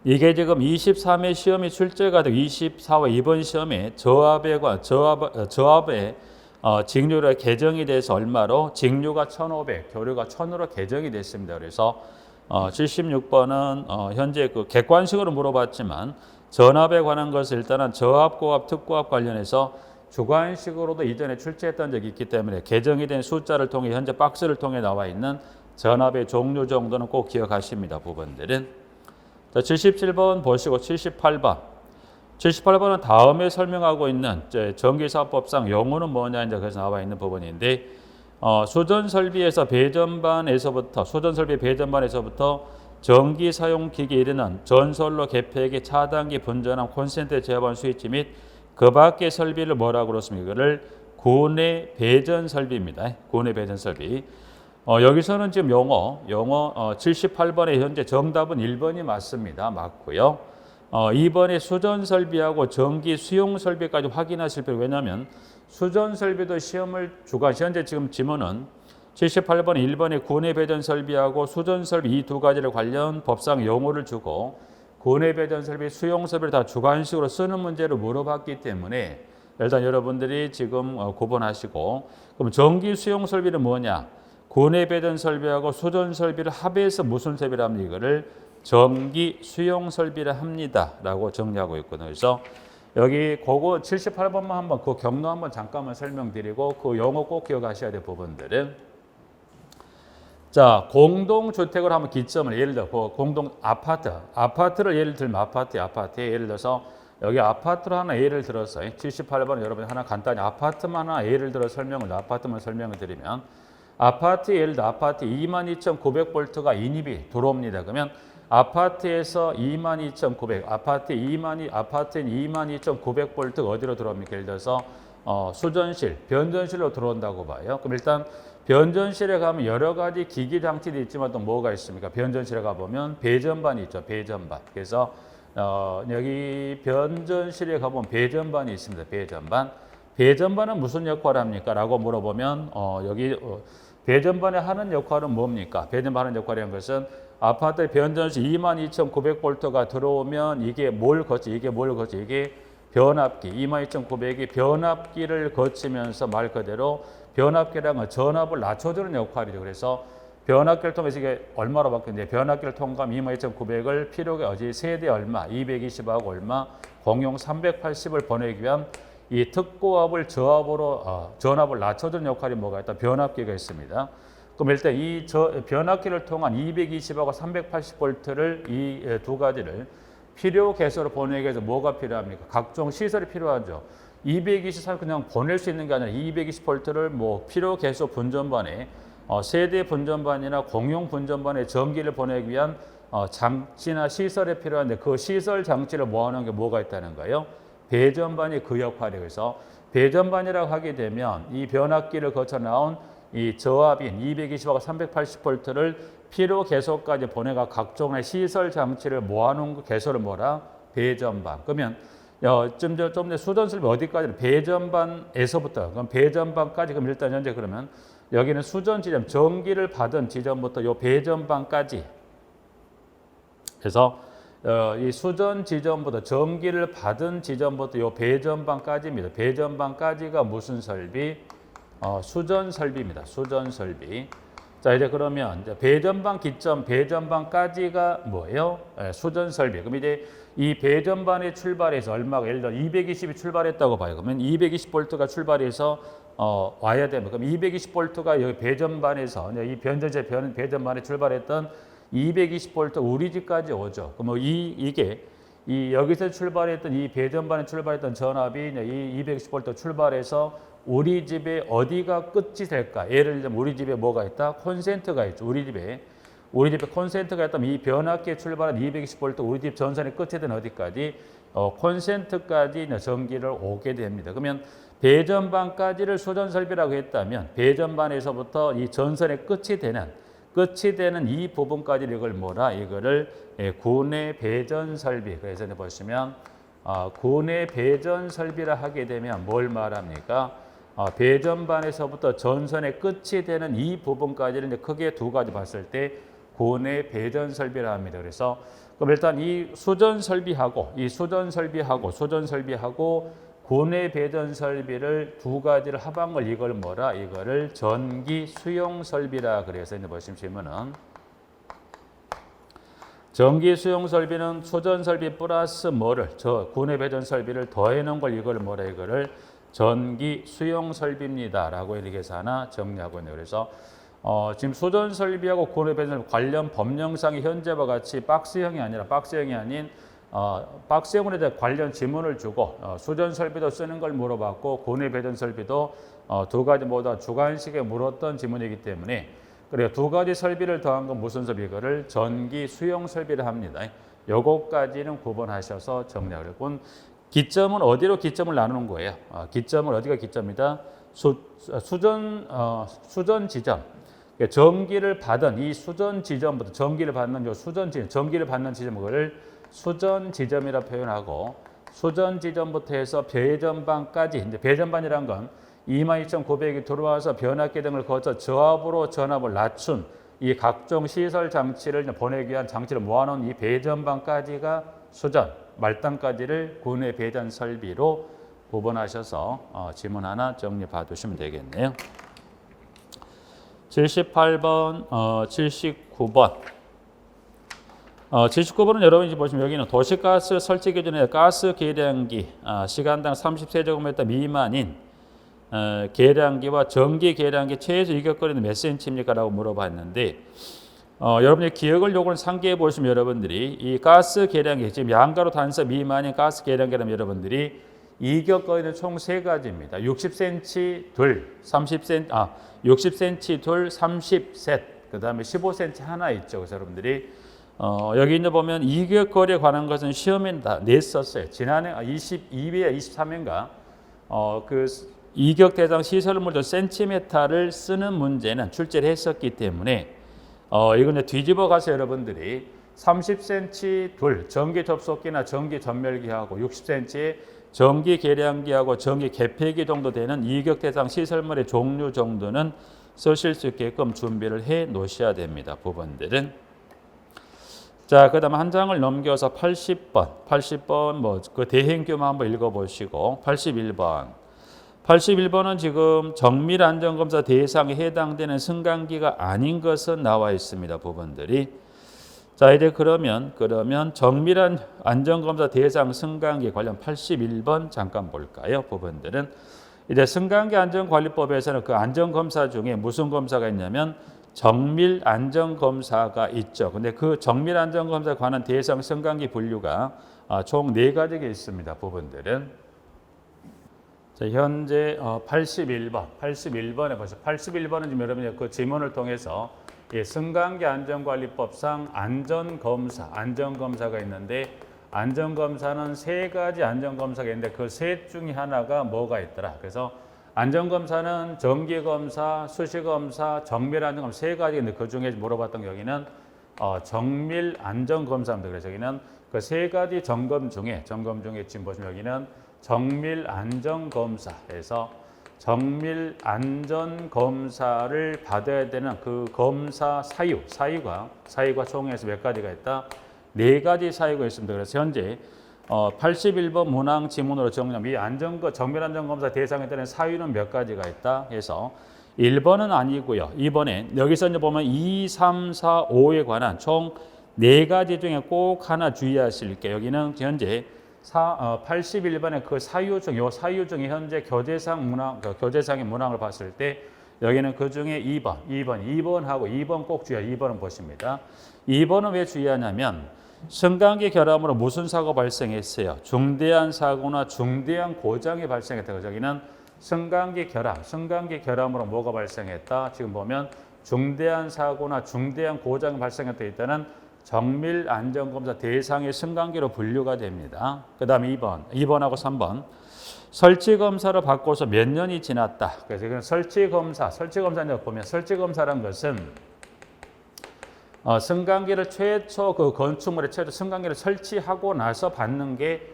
이게 지금 23회 시험이 출제가 되고 24와 이번 시험에 저압의 직류가 개정이 돼서 얼마로? 직류가 1500, 교류가 1000으로 개정이 됐습니다. 그래서 76번은 현재 그 객관식으로 물어봤지만 전압에 관한 것을 일단은 저압, 고압, 특고압 관련해서 주관식으로도 이전에 출제했던 적이 있기 때문에 개정이 된 숫자를 통해 현재 박스를 통해 나와 있는 전압의 종류 정도는 꼭 기억하십니다. 부분들은. 자, 77번 보시고 78번. 78번은 다음에 설명하고 있는 전기사업법상 용어는 뭐냐 이제 그래서 나와 있는 부분인데 수전설비에서 배전반에서부터 전기 사용 기기에 이르는 전선로 개폐기, 차단기, 분전함, 콘센트 제어반 스위치 및 그 밖의 설비를 뭐라고 그렇습니까? 이거를 고내 배전 설비입니다. 고내 배전 설비. 여기서는 지금 영어 78번에 현재 정답은 1번이 맞습니다. 맞고요. 2번에 수전 설비하고 전기 수용 설비까지 확인하실 필요. 왜냐하면 수전 설비도 시험을 현재 지금 지문은 78번 1번에 고내 배전 설비하고 수전 설비 이 두 가지를 관련 법상 용어를 주고 고내 배전 설비, 수용 설비를 다 주관식으로 쓰는 문제를 물어봤기 때문에 일단 여러분들이 지금 구분하시고 그럼 전기 수용 설비는 뭐냐? 고내 배전 설비하고 수전 설비를 합해서 무슨 설비를 합니까? 이거를 전기 수용 설비를 합니다라고 정리하고 있거든요. 그래서 여기 그거 78번만 한번 그 경로 한번 잠깐만 설명드리고 그 용어 꼭 기억하셔야 될 부분들은 자, 공동주택을 한번 기점을 예를 들어 공동 아파트를 예를 들면 아파트에 예를 들어서 여기 아파트로 하나 예를 들어서 78번 여러분 하나 간단히 아파트만 하나 예를 들어 아파트만 설명을 드리면 아파트 예를 들어 아파트 22,900볼트가 인입이 들어옵니다. 그러면 아파트에서 22,900 아파트인 22,900볼트가 어디로 들어옵니까? 예를 들어서 수전실, 변전실로 들어온다고 봐요. 그럼 일단 변전실에 가면 여러 가지 기기 장치도 있지만 또 뭐가 있습니까? 변전실에 가보면 배전반이 있죠. 배전반. 그래서 여기 변전실에 가보면 배전반이 있습니다. 배전반은 무슨 역할을 합니까? 라고 물어보면 여기 배전반에 하는 역할은 뭡니까? 배전반 하는 역할이라는 것은 아파트의 변전실 22,900볼트가 들어오면 이게 뭘 거치? 이게 변압기 22,900이 변압기를 거치면서 말 그대로 변압기라는 건 전압을 낮춰주는 역할이죠. 그래서 변압기를 통해서 이게 얼마로 바뀌는데 변압기를 통과하면 22,900을 필요가 세대 얼마 220하고 얼마 공용 380을 보내기 위한 이 특고압을 전압을 낮춰주는 역할이 뭐가 있다? 변압기가 있습니다. 그럼 일단 이 변압기를 통한 220하고 380볼트를 이 두 가지를 필요 개소로 보내기 위해서 뭐가 필요합니까? 각종 시설이 필요하죠. 223 그냥 보낼 수 있는 게 아니라 220볼트를 뭐 필요 개소 분전반에 세대 분전반이나 공용 분전반에 전기를 보내기 위한 장치나 시설이 필요한데 그 시설 장치를 모아놓은 게 뭐가 있다는 거예요? 배전반이 그 역할이에요. 그래서 배전반이라고 하게 되면 이 변압기를 거쳐 나온 이 저압인 220하고 380볼트를 필요 개소까지 보내가 각종의 시설 장치를 모아놓은 그 개소를 뭐라? 배전반. 그러면 좀 전에 수전설비 어디까지? 배전반에서부터. 그럼 배전반까지. 그럼 일단 현재 그러면 여기는 수전 지점, 전기를 받은 지점부터 요 배전반까지. 그래서 이 수전 지점부터 전기를 받은 지점부터 요 배전반까지입니다. 배전반까지가 무슨 설비? 수전 설비입니다. 수전 설비. 자, 이제 그러면 이제 배전반 기점, 배전반까지가 뭐예요? 수전 설비. 그럼 이제 이 배전반의 출발해서 얼마가 예를 들어 220이 출발했다고 봐요. 그러면 220볼트가 출발해서 와야 되면 그럼 220볼트가 여기 배전반에서 이 변전체 배전반에 출발했던 220볼트 우리 집까지 오죠. 그럼 이게 여기서 출발했던 이 배전반에 출발했던 전압이 이 220볼트 출발해서 우리 집에 어디가 끝이 될까? 예를 들면 우리 집에 뭐가 있다? 콘센트가 있죠. 우리 집에 콘센트가 있다면 이 변압기에 출발한 220V 우리 집 전선의 끝에 된 어디까지? 콘센트까지 전기를 오게 됩니다. 그러면 배전반까지를 수전 설비라고 했다면 배전반에서부터 이 전선의 끝이 되는 이 부분까지를 이걸 뭐라? 이거를 구내 배전 설비. 그래서 보시면 구내 배전 설비라 하게 되면 뭘 말합니까? 배전반에서부터 전선의 끝이 되는 이 부분까지는 이제 크게 두 가지 봤을 때 구내 배전 설비라 합니다. 그래서 그럼 일단 이 수전 설비하고 구내 배전 설비를 두 가지를 합한 걸 이걸 뭐라? 이거를 전기 수용 설비라 그래서 이제 보시면 질문은 전기 수용 설비는 수전 설비 플러스 뭐를 구내 배전 설비를 더해 놓은 걸 이걸 뭐라? 이거를 전기 수용 설비입니다라고 이렇게 해서 하나 정리하고 있네요. 그래서 지금 수전 설비하고 구내 배전 관련 법령상의 현재와 같이 박스형이 아닌 박스형으로 이제 관련 지문을 주고 수전 설비도 쓰는 걸 물어봤고 구내 배전 설비도 두 가지 모두 주관식에 물었던 지문이기 때문에 그래요. 두 가지 설비를 더한 건 무슨 설비? 이거를 전기 수용 설비를 합니다. 요거까지는 구분하셔서 정리하려고. 기점은 어디로 기점을 나누는 거예요? 기점은 어디가 기점이다? 수전 지점. 전기를 받은 이 수전 지점부터 전기를 받는 지점을 수전 지점이라 표현하고 수전 지점부터 해서 배전반까지 이제 배전반이란 건 22,900이 들어와서 변압기 등을 거쳐 저압으로 전압을 낮춘 이 각종 시설 장치를 보내기 위한 장치를 모아놓은 이 배전반까지가 수전, 말단까지를 구내 배전 설비로 구분하셔서 지문 하나 정리해 두시면 되겠네요. 78번, 79번. 79번은 여러분이 보시면 여기는 도시가스 설치 기준에 가스 계량기 시간당 30세제곱미터 미만인 계량기와 전기 계량기 최소 유격거리는 몇 cm입니까? 라고 물어봤는데 여러분이 기억을 요걸 상기해 보시면 여러분들이 이 가스 계량기 지금 양가로 단서 미만인 가스 계량기라면 여러분들이 이격거리는 총 세 가지입니다. 60cm 둘, 60cm 둘, 30셋, 그 다음에 15cm 하나 있죠. 그래서 여러분들이 여기 있는 보면 이격거리에 관한 것은 시험에 다 냈었어요. 지난해 22회, 23회인가 그 이격 대상 시설물들 센티미터를 쓰는 문제는 출제를 했었기 때문에 이건 뒤집어 가서 여러분들이 30cm 둘 전기 접속기나 전기 전멸기하고 60cm 전기 계량기하고 전기 개폐기 정도 되는 이격 대상 시설물의 종류 정도는 쓰실 수 있게끔 준비를 해 놓으셔야 됩니다. 부분들은. 자, 그다음에 한 장을 넘겨서 80번 뭐 그 대행규만 한번 읽어보시고 81번은 지금 정밀 안전검사 대상에 해당되는 승강기가 아닌 것은 나와 있습니다. 부분들이. 자, 이제 그러면 정밀한 안전검사 대상 승강기 관련 81번 잠깐 볼까요? 부분들은 이제 승강기 안전관리법에서는 그 안전검사 중에 무슨 검사가 있냐면 정밀 안전검사가 있죠. 근데 그 정밀 안전검사에 관한 대상 승강기 분류가 총 4가지가 있습니다. 부분들은. 자, 현재 81번에 보세요. 81번은 지금 여러분이 그 지문을 통해서 승강기 안전관리법상 안전검사가 있는데 안전검사는 3가지 안전검사가 있는데 그 셋 중에 하나가 뭐가 있더라. 그래서 안전검사는 정기검사, 수시검사, 정밀안전검사 3가지가 있는데 그 중에 물어봤던 여기는 정밀안전검사입니다. 그래서 여기는 그 3가지 점검 중에 지금 보시면 여기는 정밀안전검사에서 정밀안전검사를 받아야 되는 그 검사 사유가 총에서 몇 가지가 있다? 4가지 사유가 있습니다. 그래서 현재 81번 문항 지문으로 정리하면 이 정밀안전검사 대상에 따른 사유는 몇 가지가 있다 해서 1번은 아니고요. 2번에 여기서 이제 보면 2, 3, 4, 5에 관한 총 4가지 중에 꼭 하나 주의하실 게 여기는 현재 81번의 그 사유 중, 요 사유 중에 현재 교재상 문항, 교재상의 문항을 봤을 때 여기는 그 중에 2번하고 2번 꼭 주의해요. 2번은 보십니다. 2번은 왜 주의하냐면 승강기 결함으로 무슨 사고 발생했어요? 중대한 사고나 중대한 고장이 발생했다고. 저기는 승강기 결함으로 뭐가 발생했다? 지금 보면 중대한 사고나 중대한 고장이 발생했다. 일단은 정밀 안전검사 대상의 승강기로 분류가 됩니다. 그 다음에 2번하고 3번. 설치검사를 받고서 몇 년이 지났다. 그래서 이건 설치검사를 보면 설치검사란 것은 승강기를 최초 그 건축물에 최초 승강기를 설치하고 나서 받는 게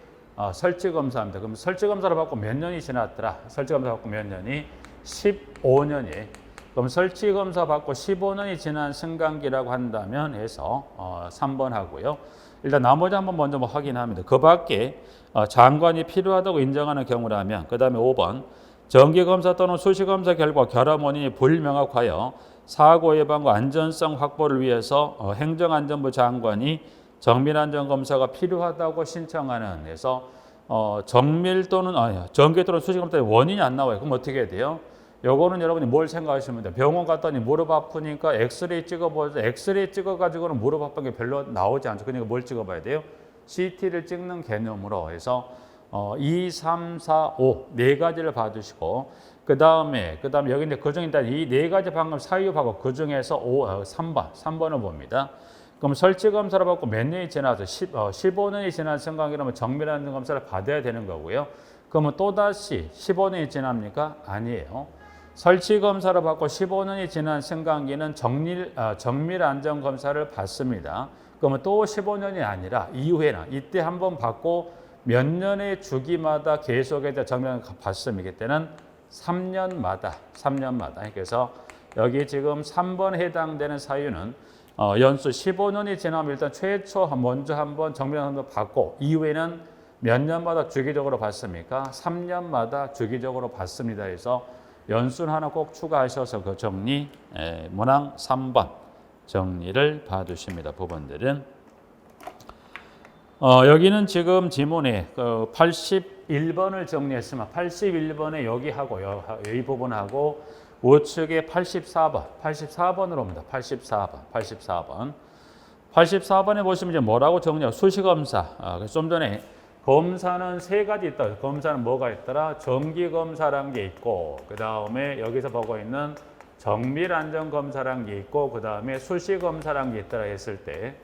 설치검사입니다. 그럼 설치검사를 받고 몇 년이 지났더라? 설치검사 받고 몇 년이? 15년이. 그럼 설치검사 받고 15년이 지난 승강기라고 한다면 해서 3번 하고요. 일단 나머지 한번 먼저 확인합니다. 그 밖에 장관이 필요하다고 인정하는 경우라면 그 다음에 5번 정기검사 또는 수시검사 결과 결함 원인이 불명확하여 사고 예방과 안전성 확보를 위해서 행정안전부 장관이 정밀안전검사가 필요하다고 신청하는 해서 정밀 또는 정기 또는 수시검사의 원인이 안 나와요. 그럼 어떻게 해야 돼요? 요거는 여러분이 뭘 생각하시면 돼요? 병원 갔더니 무릎 아프니까 엑스레이 찍어보죠. 엑스레이 찍어가지고는 무릎 아픈 게 별로 나오지 않죠. 그러니까 뭘 찍어봐야 돼요? CT를 찍는 개념으로 해서 2, 3, 4, 5 네 가지를 봐주시고 그 다음에 여기 이제 그중에 이 네 가지 방금 사유하고 그 중에서 3번을 봅니다. 그럼 설치검사를 받고 몇 년이 지나서 15년이 지난 승강기라면 정밀안전검사를 받아야 되는 거고요. 그러면 또다시 15년이 지납니까? 아니에요. 설치검사를 받고 15년이 지난 승강기는 정밀안전검사를 받습니다. 그러면 또 15년이 아니라 이후에는 이때 한번 받고 몇 년의 주기마다 계속해서 정밀안전 받습니다. 이때는 3년마다. 그래서 여기 지금 3번에 해당되는 사유는 연수 15년이 지나면 일단 최초 먼저 한번 정밀안전 받고 이후에는 몇 년마다 주기적으로 받습니까? 3년마다 주기적으로 받습니다. 그래서 연수는 하나 꼭 추가하셔서 그 정리 문항 3번 정리를 봐주십니다. 부분들은 여기는 지금 지문에 81번을 정리했으면 81번에 여기하고 이 부분하고 우측에 84번으로 옵니다. 84번에 보시면 이제 뭐라고 정리하고 수시검사. 좀 전에 검사는 세 가지 있다. 검사는 뭐가 있더라? 정기검사란 게 있고 그 다음에 여기서 보고 있는 정밀안전검사란 게 있고 그 다음에 수시검사란 게 있더라 했을 때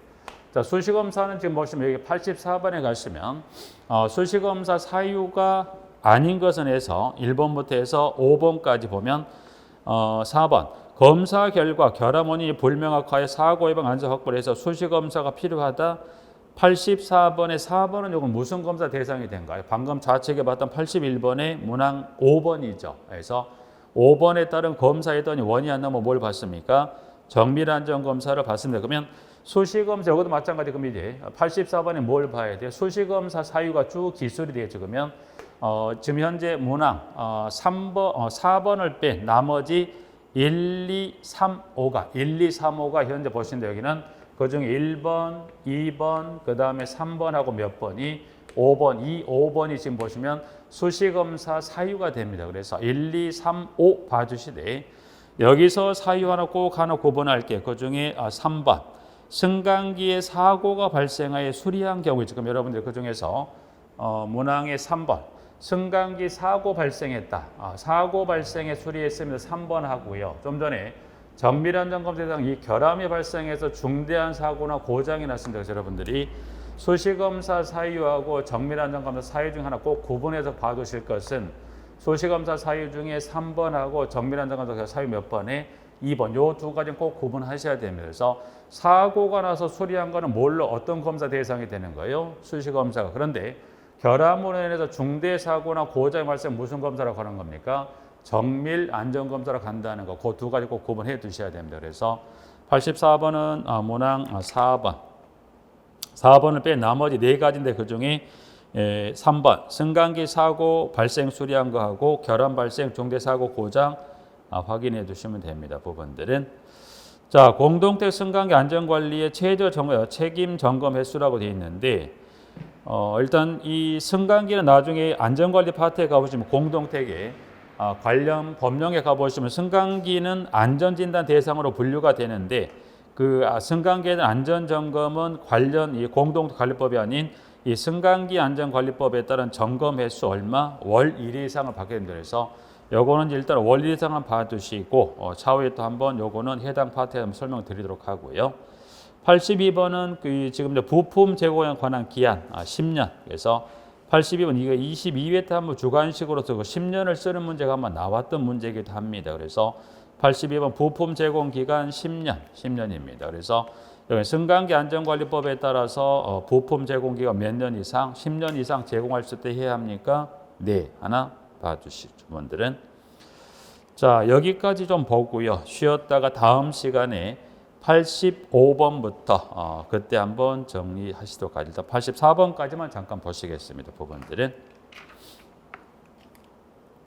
자, 수시검사는 지금 보시면 여기 84번에 가시면 수시검사 사유가 아닌 것은 해서 1번부터 해서 5번까지 보면 4번 검사 결과 결함 원인이 불명확하여 사고 예방 안전 확보를 해서 수시검사가 필요하다. 84번에 4번은 이건 무슨 검사 대상이 된가요? 방금 좌측에 봤던 81번의 문항 5번이죠. 그래서 5번에 따른 검사했더니 원이 안 나면 뭘 받습니까? 정밀안전검사를 받습니다. 그러면 수시검사, 이것도 마찬가지. 그럼 이제 84번에 뭘 봐야 돼요? 수시검사 사유가 쭉 기술이 되겠죠. 그러면 지금 현재 문항 4번을 뺀 나머지 1, 2, 3, 5가 현재 보시는데 여기는 그중에 1번, 2번, 그 다음에 3번하고 몇 번이 5번, 5번이 지금 보시면 수시검사 사유가 됩니다. 그래서 1, 2, 3, 5 봐주시되 여기서 사유 하나 꼭 하나 구분할게요. 그중에 3번 승강기에 사고가 발생하여 수리한 경우 지금 여러분들 그중에서 문항의 3번 승강기 사고 발생했다. 사고 발생에 수리했습니다. 3번 하고요. 좀 전에 정밀안전검사상 이 결함이 발생해서 중대한 사고나 고장이 났습니다. 그래서 여러분들이 수시검사 사유하고 정밀안전검사 사유 중 하나 꼭 구분해서 봐두실 것은 수시검사 사유 중에 3번하고 정밀안전검사 사유 몇 번에 2번 요 두 가지는 꼭 구분하셔야 됩니다. 그래서 사고가 나서 수리한 거는 뭘로 어떤 검사 대상이 되는 거예요? 수시검사가. 그런데 결함으로 인해서 중대사고나 고장이 발생 무슨 검사라고 하는 겁니까? 정밀안전검사로 간다는 거, 그 두 가지 꼭 구분해 두셔야 됩니다. 그래서 84번은 문항 4번을 뺀 나머지 네 가지인데 그 중에 3번 승강기 사고 발생 수리한 거하고 결함 발생 중대사고 고장 확인해 두시면 됩니다. 부분들은. 자, 공동택 승강기 안전관리의 책임 점검 횟수라고 되어 있는데 일단 이 승강기는 나중에 안전관리 파트에 가보시면 공동택에 관련 법령에 가보시면 승강기는 안전진단 대상으로 분류가 되는데 그 승강기에 대한 안전점검은 관련 이 공동관리법이 아닌 이 승강기 안전관리법에 따른 점검 횟수 얼마 월 1회 이상을 받게 됩니다. 그래서 요거는 일단 월 1회 이상은 봐두시고 차후에 또 한번 요거는 해당 파트에 한번 설명드리도록 하고요. 82번은 그 지금 부품 제공에 관한 기한 10년. 그래서 82번 이거 22회 때 한번 주관식으로서 그 10년을 쓰는 문제가 한번 나왔던 문제이기도 합니다. 그래서 82번 부품 제공 기간 10년입니다. 그래서 여기 승강기 안전관리법에 따라서 부품 제공 기간 몇 년 이상, 10년 이상 제공할 때 해야 합니까? 네, 하나 봐주시죠, 분들은. 자, 여기까지 좀 보고요. 쉬었다가 다음 시간에 85번부터 그때 한번 정리하시도록 하겠습니다. 84번까지만 잠깐 보시겠습니다, 부분들은.